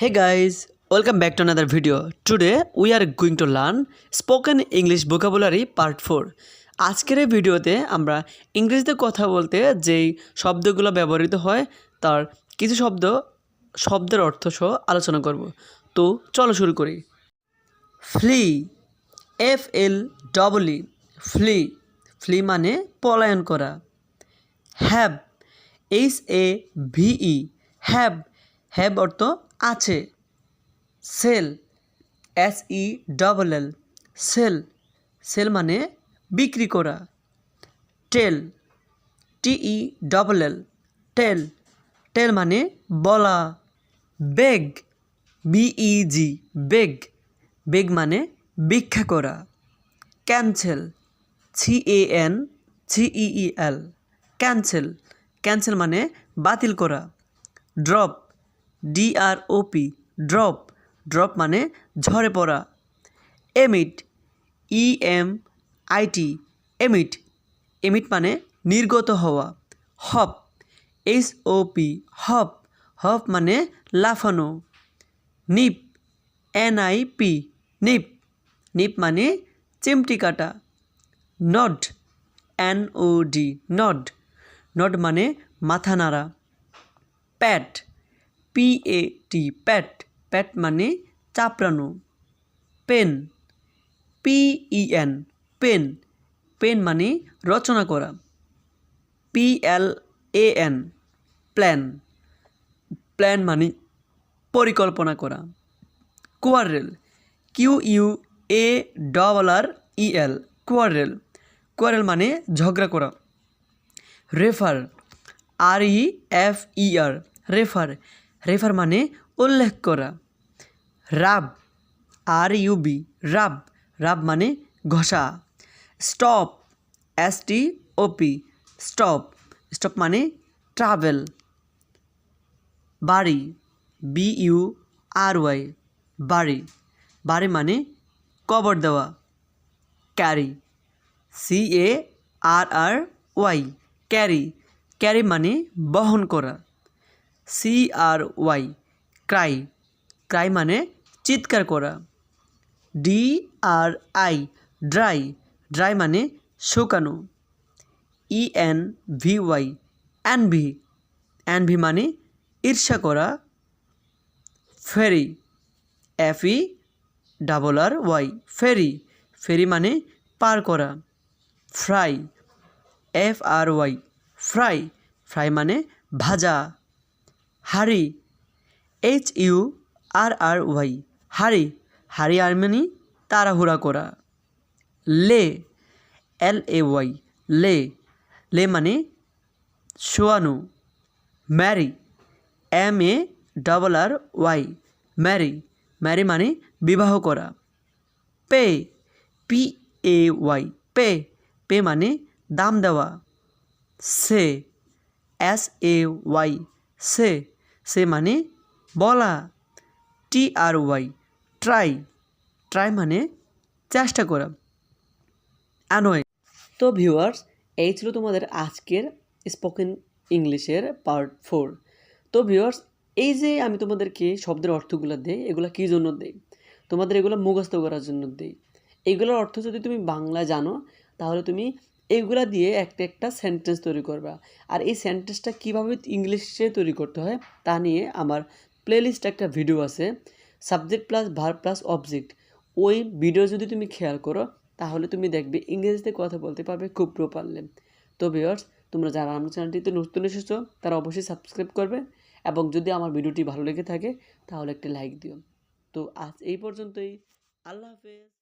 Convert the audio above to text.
Hey guys, welcome back to another video. Today we are going to learn spoken English vocabulary part 4. আজকের এই ভিডিওতে আমরা ইংরেজিতে কথা বলতে যেই শব্দগুলো ব্যবহৃত হয় তার কিছু শব্দের অর্থ সহ আলোচনা করব। তো চলো শুরু করি। ফ্লি, FLEE, ফ্লি, ফ্লি মানে পলায়ন করা। হ্যাভ, HAVE, হ্যাভ, হ্যাভ অর্থ আছে। সেল, SELL, সেল, সেল মানে বিক্রি করা। টেল, TELL, টেল, টেল মানে বলা। বেগ, BEG, বেগ, বেগ মানে ভিক্ষা করা। ক্যান্সেল, CANCEL, ক্যান্সেল, ক্যান্সেল মানে বাতিল করা। ড্রপ, DROP, ড্রপ, ড্রপ মানে ঝরে পড়া। এমিট, EMIT, এমিট, এমিট মানে নির্গত হওয়া। হপ, HOP, হপ, হপ মানে লাফানো। নিপ, NIP, নিপ, নিপ মানে চিমটি কাটা। নড, NOD, নড, নড মানে মাথা নাড়া। প্যাট, PAT, প্যাট, প্যাট মানে চাপড়ানো। পেন, PEN, পেন, পেন মানে রচনা করা। PLAN, প্ল্যান, প্ল্যান মানে পরিকল্পনা করা। কোয়ারেল, QUARREL, কোয়ারেল, কোয়ারেল মানে ঝগড়া করা। রেফার, REFER, রেফার, রেফার মানে উল্লেখ করা। রাব, RUB, রাব, রাব মানে ঘষা। স্টপ, STOP, স্টপ, স্টপ মানে ট্রাভেল। বাড়ি, BURY, বাড়ি, বাড়ি মানে কবর দেওয়া। ক্যারি, CARRY, ক্যারি, ক্যারি মানে বহন করা। CRY, ক্রাই, ক্রাই মানে চিৎকার করা। DRI, ড্রাই, ড্রাই মানে শুকানো। ENVY, এনভি, এনভি মানে ঈর্ষা করা। ফেরি, FERRY, ফেরি, ফেরি মানে পার করা। ফ্রাই, FRY, ফ্রাই, ফ্রাই মানে ভাজা। হারি, HURRY, হারি, হারি আর মানে তাড়াহুড়া করা। লে, LAY, লে, লে মানে শোয়ানো। ম্যারি, MARRY, ম্যারি, ম্যারি মানে বিবাহ করা। পে, PAY, পে, পে মানে দাম দেওয়া। সে, SAY, সে, সে মানে বলা। TRY, ট্রাই, ট্রাই মানে চেষ্টা করা। অ্যানয়। তো ভিউয়ার্স, এই ছিল তোমাদের আজকের স্পোকেন ইংলিশের পার্ট 4। তো ভিউয়ার্স, এই যে আমি তোমাদেরকে শব্দের অর্থগুলো দেই, এগুলো কী জন্য দেই? তোমাদের এগুলো মুখস্থ করার জন্য দেই। এইগুলোর অর্থ যদি তুমি বাংলা জানো তাহলে তুমি এইগুলা দিয়ে একটা সেন্টেন্স তৈরি করবা। আর এই সেন্টেন্সটা কীভাবে ইংলিশে তৈরি করতে হয় তা নিয়ে আমার প্লেলিস্ট একটা ভিডিও আছে, subject plus verb plus object. ওই ভিডিও যদি তুমি খেয়াল করো তাহলে তুমি দেখবে ইংরেজিতে কথা বলতে পারবে খুব প্রপারলি। তো ভিউয়ার্স, তোমরা যারা আমার চ্যানেলটিতে নতুন এসেছো তারা অবশ্যই সাবস্ক্রাইব করবে এবং যদি আমার ভিডিওটি ভালো লেগে থাকে তাহলে একটা লাইক দিও। তো আজ এই পর্যন্তই। আল্লাহ হাফেজ।